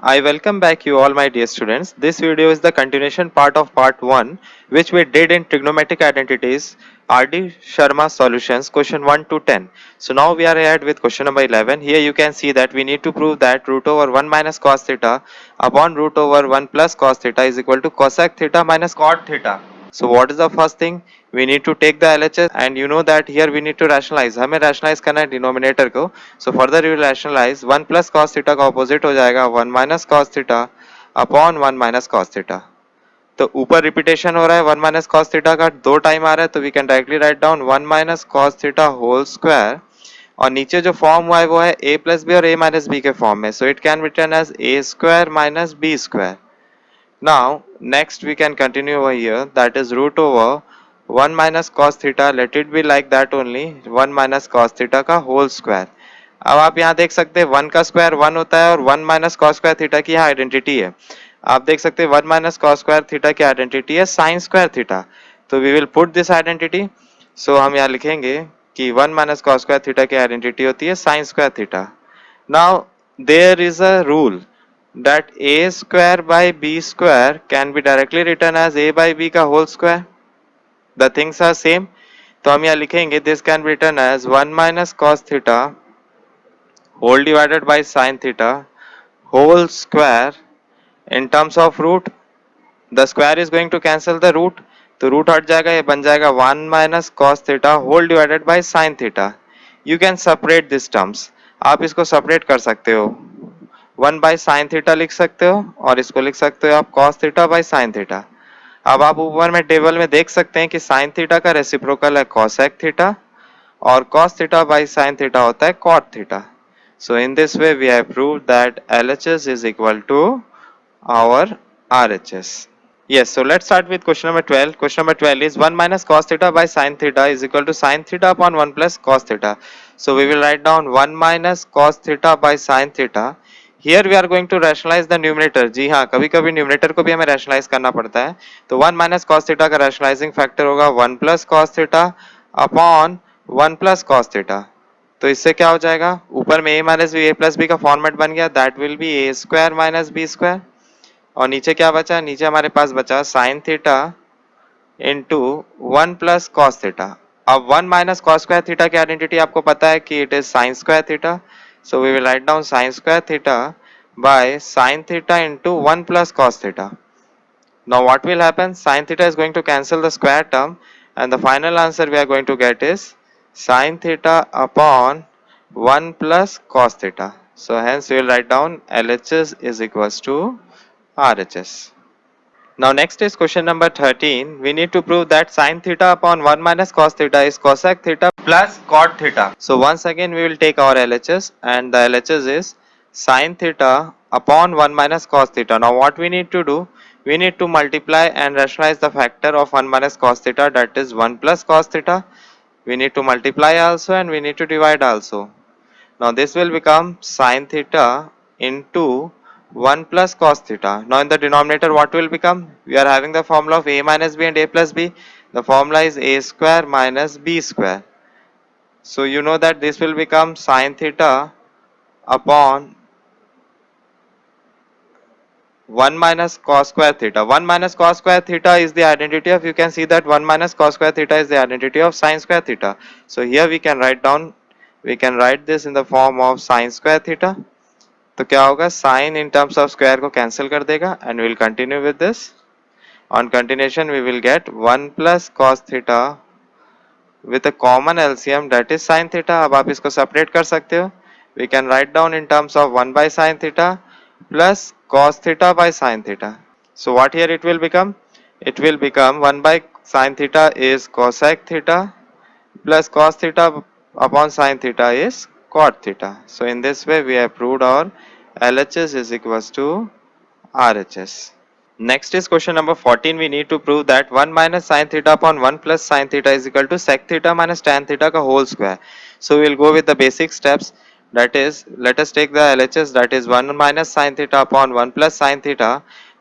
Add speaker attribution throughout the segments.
Speaker 1: I welcome back you all my dear students. This video is the continuation part of part 1 which we did in trigonometric identities RD Sharma solutions question 1 to 10. So now we are ahead with question number 11. Here you can see that we need to prove that root over 1 minus cos theta upon root over 1 plus cos theta is equal to cosec theta minus cot theta. So what is the first thing? We need to take the LHS and you know that here we need to rationalize. हमें rationalize करना है denominator को. So further we will rationalize 1 plus cos theta का opposite हो जाएगा 1 minus cos theta upon 1 minus cos theta. तो ऊपर repetition हो रहा है 1 माइनस कॉस थीटा का दो टाइम आ रहा है तो we can directly write down 1 minus cos theta whole square और नीचे जो फॉर्म हुआ है वो है a प्लस बी और a माइनस बी के फॉर्म में. So it can return as a square minus b square. Now, next we can continue over here, that is root over 1 minus cos theta, let it be like that only, 1 minus cos theta का whole square. अब आप यहाँ देख सकते हैं 1 का square 1 होता है और 1 माइनस कॉस स्क्वायर थीटा की यहाँ आइडेंटिटी है. आप देख सकते हैं 1 माइनस कॉस स्क्वायर थीटा की आइडेंटिटी है साइन स्क्वायर थीटा. तो we will put this identity. So हम यहाँ लिखेंगे कि 1 माइनस कॉस स्क्वायर थीटा की आइडेंटिटी होती है sine square theta. Now there is a rule that a square by b square can be directly written as a by b का whole square. The things are same. तो हम यहाँ लिखेंगे this can be written as 1 minus cos theta whole divided by sin theta whole square in terms of root. The square is going to cancel the root. तो root हट जाएगा ये बन जाएगा 1 minus cos theta whole divided by sin theta. You can separate these terms. आप इसको separate कर सकते हो. 1 बाई साइन थीटा लिख सकते हो और इसको लिख सकते हो आप cos theta by sine theta. अब आप ऊपर में टेबल में देख सकते हैं कि साइन थीटा का रेसिप्रोकल है कॉसेक थीटा और cos theta by sine theta होता है cot theta. So in this way we have proved that LHS is equal to our RHS. Yes, so let's start with question number 12. Question number 12 is 1 minus cos theta by sin theta is equal to sin theta upon 1 plus cos theta. So we will write down 1 minus cos theta by sin theta. Here we are going to rationalize the numerator. जी हाँ, कभी कभी numerator को भी हमें rationalize करना पड़ता है. तो 1 minus cos theta का rationalizing factor होगा 1 plus cos theta upon 1 plus cos theta. तो इससे क्या हो जाएगा, ऊपर में a minus b a plus b का फॉर्मेट बन गया, that will be a square minus b square. और नीचे क्या बचा, नीचे हमारे पास बचा sin theta into 1 plus cos theta. अब 1 minus cos square theta की आइडेंटिटी आपको पता है कि it is sin square theta. So we will write down sin square theta by sin theta into 1 plus cos theta. Now what will happen? Sin theta is going to cancel the square term and the final answer we are going to get is sin theta upon 1 plus cos theta. So hence we will write down LHS is equals to RHS. Now next is question number 13. We need to prove that sin theta upon 1 minus cos theta is cosec theta plus cot theta. So once again we will take our LHS and the LHS is sin theta upon 1 minus cos theta. Now what we need to do? We need to multiply and rationalize the factor of 1 minus cos theta, that is 1 plus cos theta. We need to multiply also and we need to divide also. Now this will become sin theta into 1 plus cos theta. Now in the denominator what will become? We are having the formula of a minus b and a plus b. The formula is a square minus b square. So you know that this will become sin theta upon 1 minus cos square theta. 1 minus cos square theta is the identity of, you can see that 1 minus cos square theta is the identity of sin square theta. So here we can write this in the form of sin square theta. तो क्या होगा, sine in terms of square को cancel कर देगा and will continue with this. On continuation we will get 1 plus cos theta with a common LCM that is sine theta. अब आप इसको separate कर सकते हो. We can write down in terms of 1 by sine theta plus cos theta by sine theta. So what here it will become 1 by sine theta is cosec theta plus cos theta upon sine theta is cot theta. So in this way we have proved our LHS is equals to RHS. Next is question number 14. We need to prove that 1 minus sin theta upon 1 plus sin theta is equal to sec theta minus tan theta ka whole square. So we will go with the basic steps. That is, let us take the LHS, that is 1 minus sin theta upon 1 plus sin theta.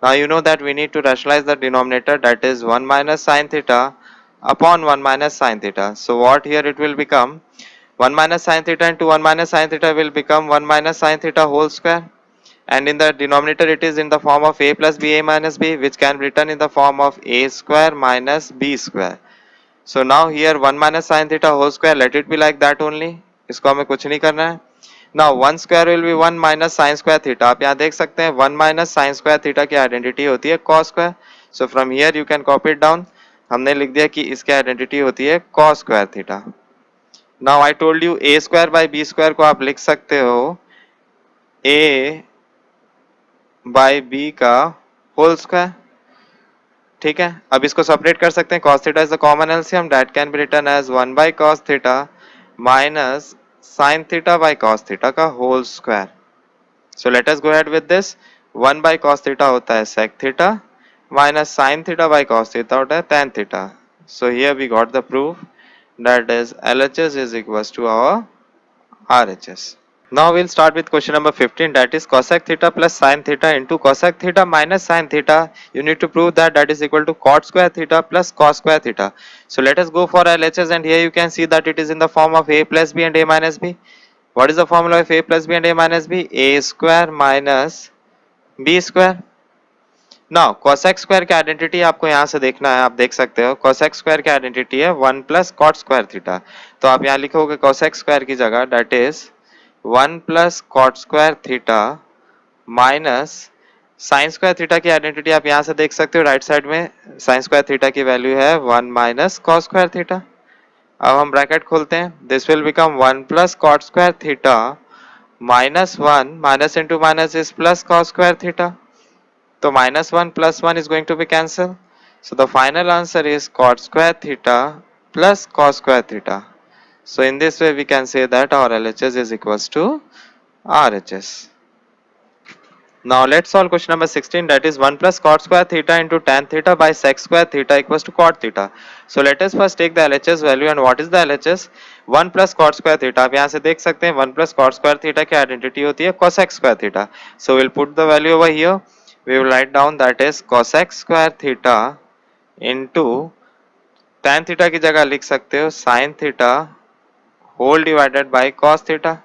Speaker 1: Now you know that we need to rationalize the denominator, that is 1 minus sin theta upon 1 minus sin theta. So what here it will become, 1 minus sin theta into 1 minus sin theta will become 1 minus sin theta whole square and in the denominator it is in the form of a plus b a minus b, which can be written in the form of a square minus b square. So now here 1 minus sin theta whole square, let it be like that only. इसको हमें कुछ नहीं करना है. Now 1 square will be 1 minus sin square theta. आप यहाँ देख सकते हैं 1 minus sin square theta की आइडेंटिटी होती है cos square. So from here you can copy it down. हमने लिख दिया कि इसकी आइडेंटिटी होती है cos square theta. Now I told you a square by b square को आप लिख सकते हो a by b का whole square. ठीक है, अब इसको सेपरेट कर सकते हैं. cos theta is the common LCM, that can be written as 1 by cos theta minus sin theta by cos theta का whole square. So let us go ahead with this. 1 by cos theta होता है sec theta minus sin theta by cos theta होता है tan theta. So here we got the proof, that is LHS is equals to our RHS. Now we'll start with question number 15, that is cosec theta plus sin theta into cosec theta minus sin theta. You need to prove that that is equal to cot square theta plus cos square theta. So let us go for LHS, and here you can see that it is in the form of a plus b and a minus b. What is the formula of a plus b and a minus b? A square minus b square. Now cosec square की identity आपको यहाँ से देखना है. आप देख सकते हो cosec square की आइडेंटिटी है 1 plus cot square theta. तो आप यहाँ लिखोगे cosec square की जगह that is 1 plus cot square theta minus sin square theta की आइडेंटिटी आप यहाँ से देख सकते हो राइट साइड में. sin square theta की वैल्यू है 1 minus cos square theta. अब हम ब्रैकेट खोलते हैं. This will become 1 plus cot square theta minus 1 minus into minus is plus cos square theta. So minus 1 plus 1 is going to be cancelled. So the final answer is cot square theta plus cos square theta. So in this way we can say that our LHS is equals to RHS. Now let's solve question number 16, that is 1 plus cot square theta into tan theta by sec square theta equals to cot theta. So let us first take the LHS value. And what is the LHS? 1 plus cot square theta. आप यहाँ से देख सकते हैं 1 plus cot square theta की identity होती है cosec square theta. So we'll put the value over here. We will write down that is cosec square theta into tan theta की जगह लिख सकते हो sin theta whole divided by cos theta.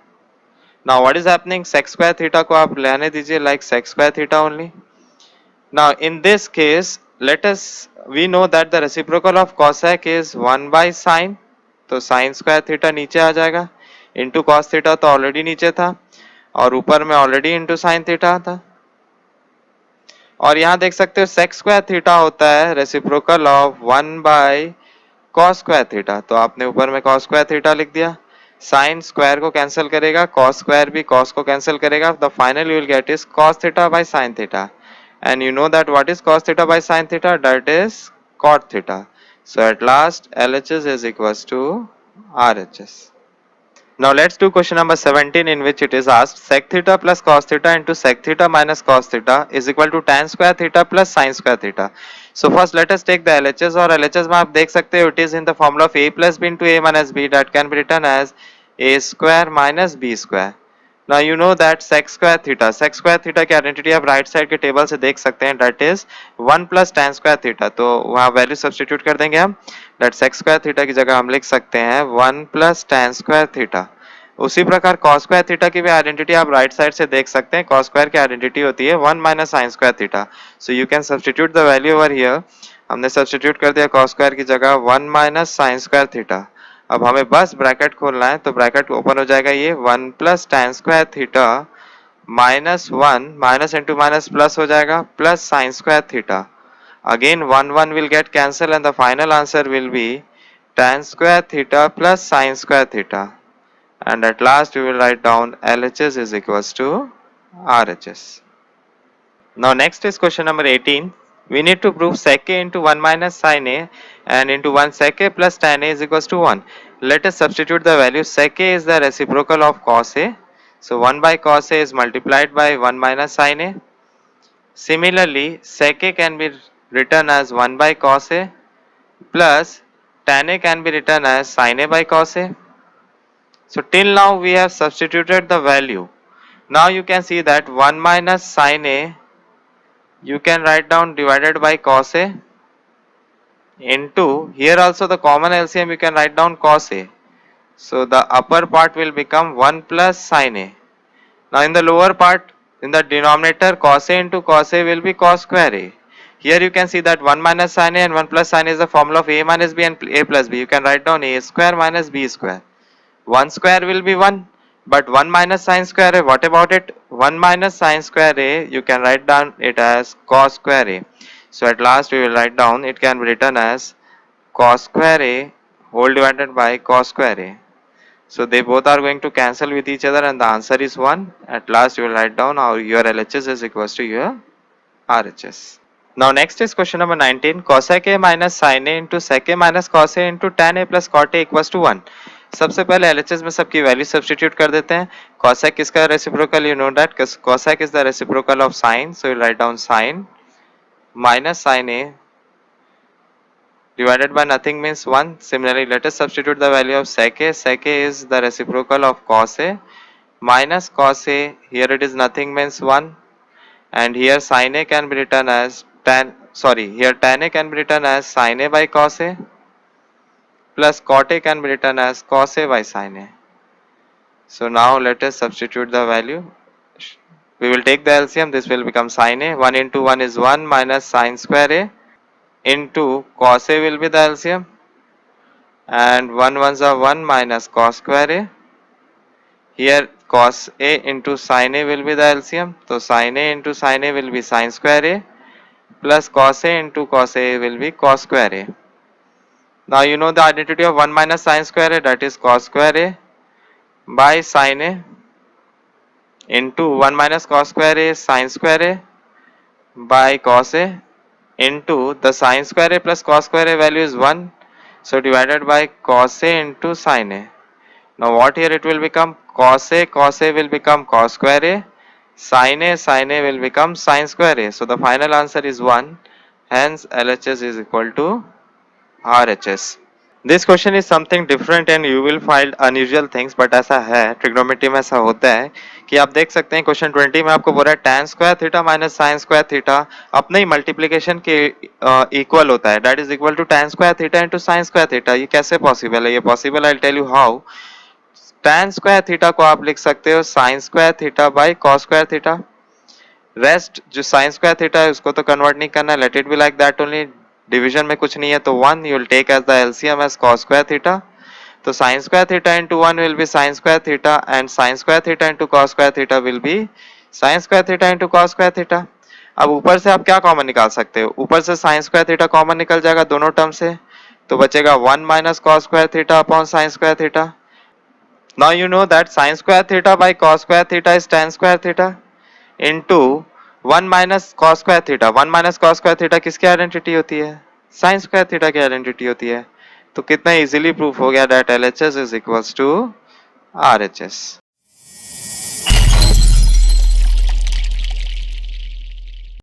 Speaker 1: Now what is happening? Sec square theta को आप लेने दीजिए like sec square theta only. Now in this case we know that the reciprocal of cosec is 1 by sin. तो sin square theta नीचे आ जाएगा, into cos theta तो already नीचे था और ऊपर में ऑलरेडी into sin theta था. और यहाँ देख सकते हो sec square theta होता है reciprocal of 1 by cos square theta. तो आपने ऊपर में cos square theta लिख दिया. sin square को कैंसिल करेगा, cos square भी cos को कैंसिल करेगा. The final you will get is cos theta by sin theta. And you know that what is cos theta by sin theta? That is cot theta. So at last LHS is equals to RHS. Now let's do question number 17, in which it is asked sec theta plus cos theta into sec theta minus cos theta is equal to tan square theta plus sin square theta. So first let us take the LHS, और LHS में आप देख सकते हो it is in the formula of a plus b into a minus b, that can be written as a square minus b square. Now you know that sec square theta की identity आप right side के table से देख सकते हैं, that is 1 plus tan square theta. तो वहाँ value substitute कर देंगे हम. that sec square theta की जगह हम लिख सकते हैं 1 plus tan square theta. उसी प्रकार cos square theta की भी आइडेंटिटी आप राइट साइड से देख सकते हैं. cos square की आइडेंटिटी होती है 1 minus sin square theta. So you can substitute the value over here. हमने सब्स्टिट्यूट कर दिया cos square की जगह 1 minus sin square theta. अब हमें बस ब्रैकेट खोलना है, तो ब्रैकेट ओपन हो जाएगा ये 1 plus tan square theta minus 1 minus into minus plus हो जाएगा plus sin square theta. Again 1 will get cancelled and the final answer will be tan square theta plus sin square theta. And at last we will write down LHS is equals to RHS. Now next is question number 18. We need to prove sec a into 1 minus sin a and into 1 sec a plus tan a is equals to 1. Let us substitute the value. Sec a is the reciprocal of cos a. So 1 by cos a is multiplied by 1 minus sin a. Similarly, sec a can be written as 1 by cos a plus tan a can be written as sin a by cos a. So till now we have substituted the value. Now you can see that 1 minus sin a you can write down divided by cos a into, here also the common LCM you can write down cos a. So the upper part will become 1 plus sin a. Now in the lower part In the denominator, cos A into cos A will be cos square A. Here you can see that 1 minus sin A and 1 plus sin A is the formula of A minus B and A plus B. You can write down A square minus B square. 1 square will be 1, but 1 minus sin square A, what about it? 1 minus sin square A, you can write down it as cos square A. So at last we will write down, it can be written as cos square A whole divided by cos square A. So they both are going to cancel with each other and the answer is 1. At last you will write down how your LHS is equals to your RHS. Now next is question number 19. Cosec A minus sin A into sec A minus cos A into tan A plus cot A equals to 1. सबसे पहले LHS में सबकी value substitute कर देते हैं. Cosec इसका reciprocal, you know that cosec is the reciprocal of sin, so you write down sin minus sin A divided by nothing means 1. Similarly, let us substitute the value of sec A. Sec A is the reciprocal of cos A minus cos A. Here it is nothing means 1. And here sin A can be written as tan A can be written as sin A by cos A plus cot A can be written as cos A by sin A. So now let us substitute the value. We will take the LCM. This will become sin A. 1 into 1 is 1 minus sin square A into cos A will be the LCM. And 1 ones are 1 minus cos square A. Here cos A into sin A will be the LCM. So sin A into sin A will be sin square A plus cos A into cos A will be cos square A. Now you know the identity of 1 minus sin square A, that is cos square A by sin A into 1 minus cos square A is sin square A by cos A into the sin square A plus cos square A value is 1. So divided by cos A into sin A. Now what here it will become? Cos A will become cos square A. Sin A will become sin square A. So the final answer is 1. Hence LHS is equal to RHS. This question is something different and you will find unusual things, but ऐसा है trigonometry में ऐसा होता है कि आप देख सकते हैं क्वेश्चन 20 में आपको बोल रहा है tan square theta minus sine square theta अपने ही मल्टीप्लिकेशन के इक्वल होता है, that is equal to tan square theta into sine square theta. ये कैसे पॉसिबल है? ये possible I tell you how. tan square theta को आप लिख सकते हो sine square theta by cos square theta. Rest जो साइन स्क्वायर थीटा है उसको तो कन्वर्ट नहीं करना, let it be like that only. Division में कुछ नहीं है तो 1 you will take as the LCM as cos square theta. तो sin square theta into 1 will be sin square theta and sin square theta into cos square theta will be sin square theta into cos square theta. अब ऊपर से आप क्या common निकाल सकते हो? ऊपर से sin स्क्वायर थीटा कॉमन निकल जाएगा दोनों टर्म से, तो बचेगा 1 minus cos square theta upon sin square theta. Now you know that sin square theta by cos square theta is tan square theta into 1 minus cos square theta. 1 minus cos square theta किसकी identity होती है? sin square theta की identity होती है. तो कितना easily proof हो गया that LHS is equals to RHS.